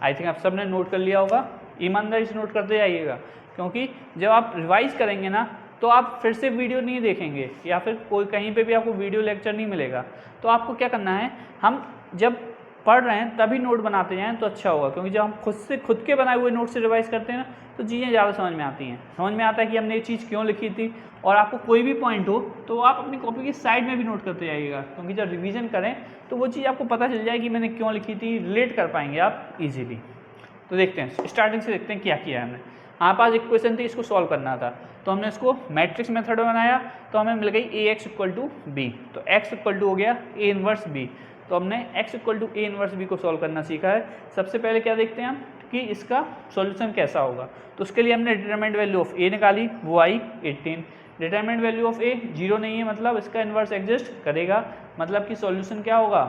A: आई थिंक आप सब ने नोट कर लिया होगा। ईमानदारी से नोट करते जाइएगा, क्योंकि जब आप रिवाइज करेंगे ना तो आप फिर से वीडियो नहीं देखेंगे या फिर कोई कहीं पे भी आपको वीडियो लेक्चर नहीं मिलेगा। तो आपको क्या करना है, हम जब पढ़ रहे हैं तभी नोट बनाते जाएं तो अच्छा होगा, क्योंकि जब हम खुद के बनाए हुए नोट से रिवाइज करते हैं ना तो चीज़ें ज़्यादा समझ में आती हैं। समझ में आता है कि हमने ये चीज़ क्यों लिखी थी, और आपको कोई भी पॉइंट हो तो आप अपनी कॉपी की साइड में भी नोट करते जाइएगा, क्योंकि जब रिवीजन करें तो वो चीज़ आपको पता चल जाएगी मैंने क्यों लिखी थी, रिलेट कर पाएंगे आप इजीली। तो देखते हैं, स्टार्टिंग से देखते हैं क्या किया है हमने। हमारे पास एक क्वेश्चन थी, इसको सॉल्व करना था, तो हमने इसको मैट्रिक्स मेथड में बनाया, तो हमें मिल गई A X equal to B. तो एक्स इक्वल टू हो गया ए इनवर्स बी। तो हमने X equal to A inverse B को सॉल्व करना सीखा है। सबसे पहले क्या देखते हैं हम कि इसका सॉल्यूशन कैसा होगा। तो उसके लिए हमने डिटरमिनेंट वैल्यू ऑफ ए निकाली, वो आई 18। डिटरमिनेंट वैल्यू ऑफ ए 0 नहीं है, मतलब इसका इन्वर्स एग्जिस्ट करेगा, मतलब कि सॉल्यूशन क्या होगा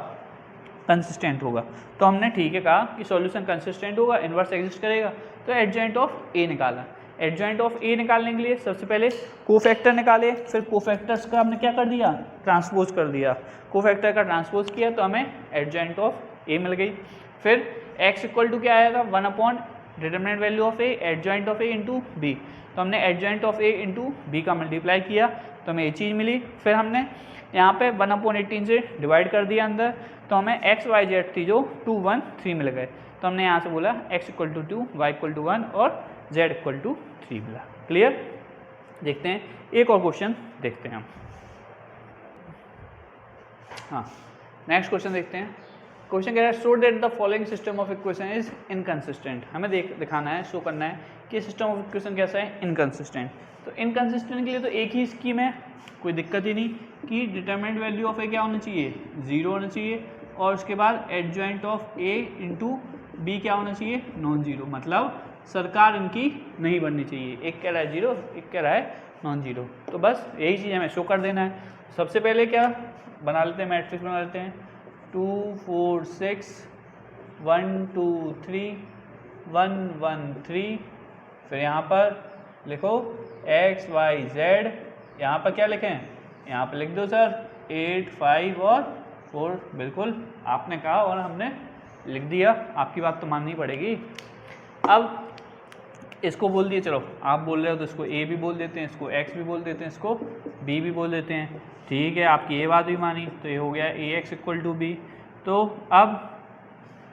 A: कंसिस्टेंट होगा। तो हमने ठीक है कहा कि सॉल्यूशन कंसिस्टेंट होगा, इन्वर्स एग्जिस्ट करेगा। तो एडजॉइंट ऑफ ए निकाला। एडजॉइंट ऑफ ए निकालने के लिए सबसे पहले कोफैक्टर निकाले, फिर कोफैक्टर्स का हमने क्या कर दिया ट्रांसपोज कर दिया। कोफैक्टर का ट्रांसपोज किया तो हमें एडजॉइंट ऑफ ए मिल गई। फिर एक्स इक्वल टू क्या आया था 1 upon determinant value of A adjoint of A into B. तो हमने adjoint of A into B का मल्टीप्लाई किया तो हमें ये चीज़ मिली। फिर हमने यहाँ पे 1 अपॉन 18 से डिवाइड कर दिया अंदर, तो हमें एक्स वाई जेड थी जो 2 1 3 मिल गए। तो हमने यहाँ से बोला X equal to 2, Y equal to 1 और जेड इक्वल टू 3 मिला। क्लियर? देखते हैं एक और क्वेश्चन देखते हैं हम। हाँ, नेक्स्ट क्वेश्चन देखते हैं। क्वेश्चन कह रहा है show that the following system of equation is inconsistent. हमें दिखाना है, शो करना है कि सिस्टम ऑफ इक्वेशन कैसा है इनकंसिस्टेंट। तो इनकंसिस्टेंट के लिए तो एक ही स्कीम है, कोई दिक्कत ही नहीं कि डिटरमिनेंट वैल्यू ऑफ ए क्या होना चाहिए 0 होना चाहिए, और उसके बाद adjoint of A into B क्या होना चाहिए नॉन जीरो, मतलब सरकार इनकी नहीं बननी चाहिए। एक कह रहा है 0, एक कह रहा है नॉन जीरो। तो बस यही चीज़ हमें शो कर देना है। सबसे पहले क्या बना लेते हैं, मैट्रिक्स बना लेते हैं 2 4 6 1 2 3 1 1 3। फिर यहाँ पर लिखो एक्स वाई जेड। यहाँ पर क्या लिखें, यहाँ पर लिख दो सर 8 5 और 4। बिल्कुल आपने कहा और हमने लिख दिया, आपकी बात तो माननी पड़ेगी। अब इसको बोल दिए, चलो आप बोल रहे हो तो इसको ए भी बोल देते हैं, इसको एक्स भी बोल देते हैं, इसको बी भी बोल देते हैं। ठीक है, आपकी ये बात भी मानी, तो ये हो गया ए एक्स इक्वल टू बी। तो अब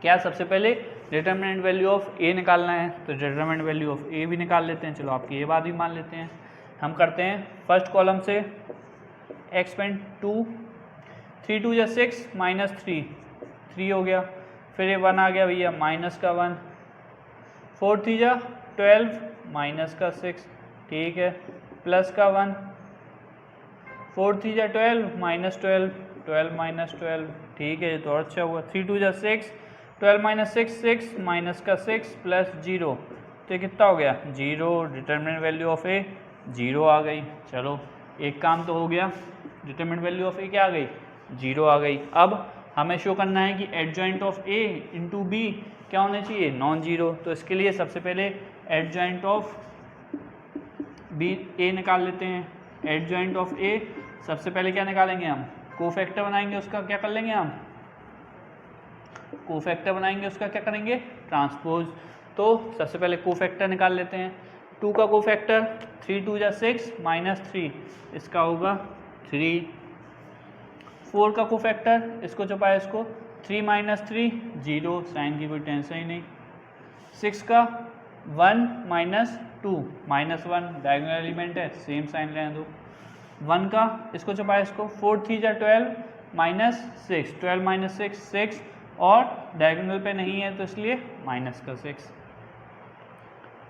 A: क्या सबसे पहले डिटरमिनेंट वैल्यू ऑफ ए निकालना है, तो डिटरमिनेंट वैल्यू ऑफ ए भी निकाल लेते हैं। चलो आपकी ये बात भी मान लेते हैं। हम करते हैं फर्स्ट कॉलम से एक्स पेंट 2, 3 2 या 6 माइनस 3 हो गया, फिर ये 1 आ गया भैया माइनस का 1, 4 3 जा 12 माइनस का 6, ठीक है, प्लस का 1, 4 3 जा 12 माइनस 12, 12 माइनस 12, ठीक है, ये तो और अच्छा हुआ। 3 2 जा 6, 12 माइनस 6 6 माइनस का 6 प्लस 0, तो ये कितना हो गया 0। डिटरमिनेंट वैल्यू ऑफ ए 0 आ गई। चलो एक काम तो हो गया, डिटरमिनेंट वैल्यू ऑफ ए क्या आ गई 0 आ गई। अब हमें शो करना है कि adjoint of A into B क्या होना चाहिए नॉन जीरो। तो इसके लिए सबसे पहले एडजॉइंट ऑफ बी ए निकाल लेते हैं। एडजॉइंट ऑफ ए सबसे पहले क्या निकालेंगे हम, कोफैक्टर बनाएंगे, उसका क्या कर लेंगे हम, कोफैक्टर बनाएंगे, उसका क्या करेंगे ट्रांसपोज। तो सबसे पहले कोफैक्टर निकाल लेते हैं। 2 का कोफैक्टर 3 2 जा 6 माइनस 3, इसका होगा 3। 4 का कोफैक्टर, इसको छुपाया, इसको 3 माइनस 3 0, साइन की कोई टेंशन ही नहीं। 6 का 1 माइनस 2 माइनस 1, डायगोनल एलिमेंट है, सेम साइन लेने दो। 1 का इसको छुपाया, इसको 4 3 जा 12 माइनस 6, 12 माइनस 6 6, और डायगोनल पे नहीं है तो इसलिए माइनस का 6।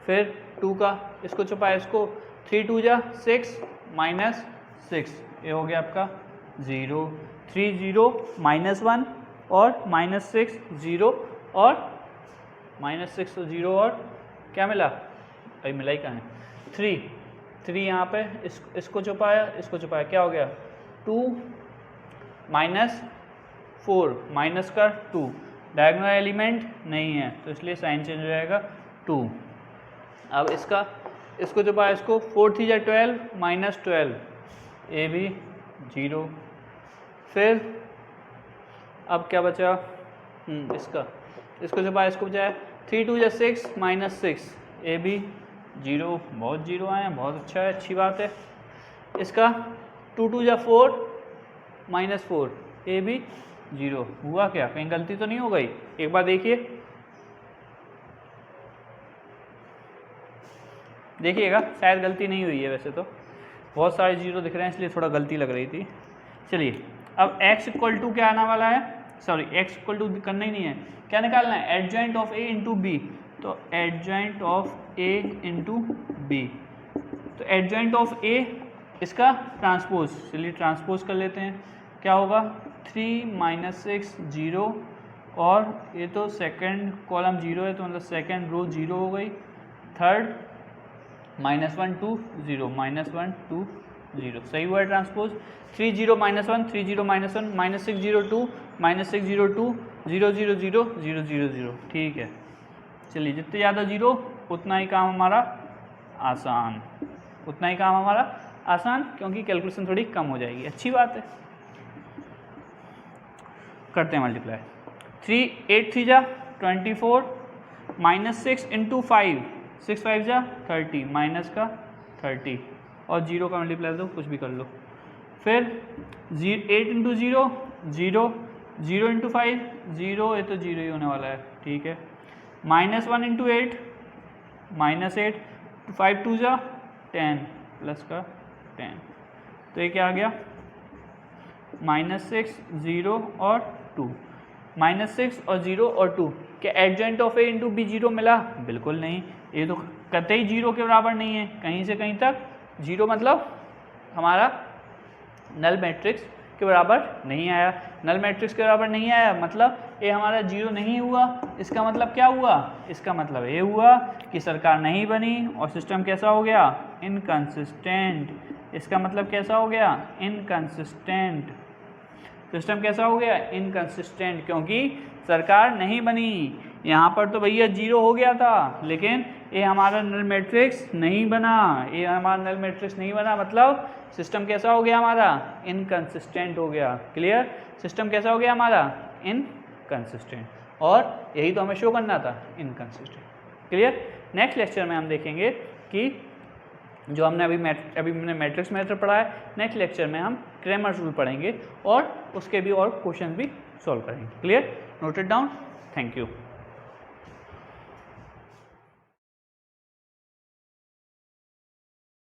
A: फिर 2 का इसको छुपाया, इसको 3 2 जा 6 माइनस 6, ये हो गया आपका 0। 3 0 माइनस 1 और माइनस 6 0 और माइनस 6 तो 0 और क्या मिला, भाई मिला ही कहाँ है 3 यहाँ पे इसको छुपाया, इसको छुपाया, क्या हो गया 2 माइनस 4 माइनस का 2, डायगोनल एलिमेंट नहीं है तो इसलिए साइन चेंज हो जाएगा 2। अब इसको छुपाया, इसको 4 3 जा 12 माइनस 12, ए भी 0। फिर अब क्या बचा, इसको छुपाया, इसको बचाया 3 2 जा 6 माइनस 6, ए भी 0, बहुत 0 आए हैं, बहुत अच्छा है, अच्छी बात है। इसका 2 2 जा 4 माइनस 4, ए भी 0। हुआ क्या, कहीं गलती तो नहीं हो गई, एक बार देखिएगा, शायद गलती नहीं हुई है, वैसे तो बहुत सारे 0 दिख रहे हैं इसलिए थोड़ा गलती लग रही थी। चलिए अब x इक्वल टू क्या आने वाला है, सॉरी x इक्वल टू करना ही नहीं है, क्या निकालना है adjoint of a into B. तो adjoint of a into B, तो एडजॉइंट ऑफ a इसका ट्रांसपोज, चलिए ट्रांसपोज कर लेते हैं। क्या होगा 3 माइनस 6 0, और ये तो सेकंड कॉलम 0 है तो मतलब सेकंड रो 0 हो गई। थर्ड माइनस 1 2 0 माइनस 1 2 0, सही हुआ है transpose. 3 0 minus 1 3 0 minus 1 minus 6 0 2 minus 6 0 2 0 0 0 0 0 0, ठीक है। चलिए जितने ज़्यादा 0 उतना ही काम हमारा आसान, उतना ही काम हमारा आसान, क्योंकि कैलकुलेशन थोड़ी कम हो जाएगी, अच्छी बात है। करते हैं मल्टीप्लाई। 3 8 3 जा 24 माइनस 6 इंटू 5, 6 5 जा 30 माइनस का 30, और 0 का मल्टीप्लाई दो, कुछ भी कर लो। फिर 8 इंटू 0 0, 0 इंटू 5 0, ये तो 0 ही होने वाला है, ठीक है। माइनस 1 इंटू 8 माइनस 8, 5 2 जा 10 प्लस का 10, तो ये क्या आ गया माइनस 6 0 और 2, माइनस 6 और 0 और 2। क्या adjoint of A into B 0 मिला, बिल्कुल नहीं, ये तो कतई 0 के बराबर नहीं है, कहीं से कहीं तक 0 मतलब हमारा नल मैट्रिक्स के बराबर नहीं आया। नल मैट्रिक्स के बराबर नहीं आया मतलब ये हमारा 0 नहीं हुआ। इसका मतलब क्या हुआ, इसका मतलब ये हुआ कि सरकार नहीं बनी और सिस्टम कैसा हो गया इनकंसिस्टेंट। इसका मतलब कैसा हो गया इनकंसिस्टेंट, सिस्टम कैसा हो गया इनकंसिस्टेंट, क्योंकि सरकार नहीं बनी। यहाँ पर तो भैया 0 हो गया था, लेकिन ये हमारा नल मैट्रिक्स नहीं बना, ये हमारा नल मैट्रिक्स नहीं बना, मतलब सिस्टम कैसा हो गया हमारा इनकंसिस्टेंट हो गया। क्लियर, सिस्टम कैसा हो गया हमारा इनकंसिस्टेंट, और यही तो हमें शो करना था इनकंसिस्टेंट। क्लियर। नेक्स्ट लेक्चर में हम देखेंगे कि जो हमने अभी हमने मैट्रिक्स मेथड पढ़ा है, नेक्स्ट लेक्चर में हम क्रैमर्स रूल पढ़ेंगे और उसके भी और क्वेश्चन भी सॉल्व करेंगे। Clear, note it down. Thank you.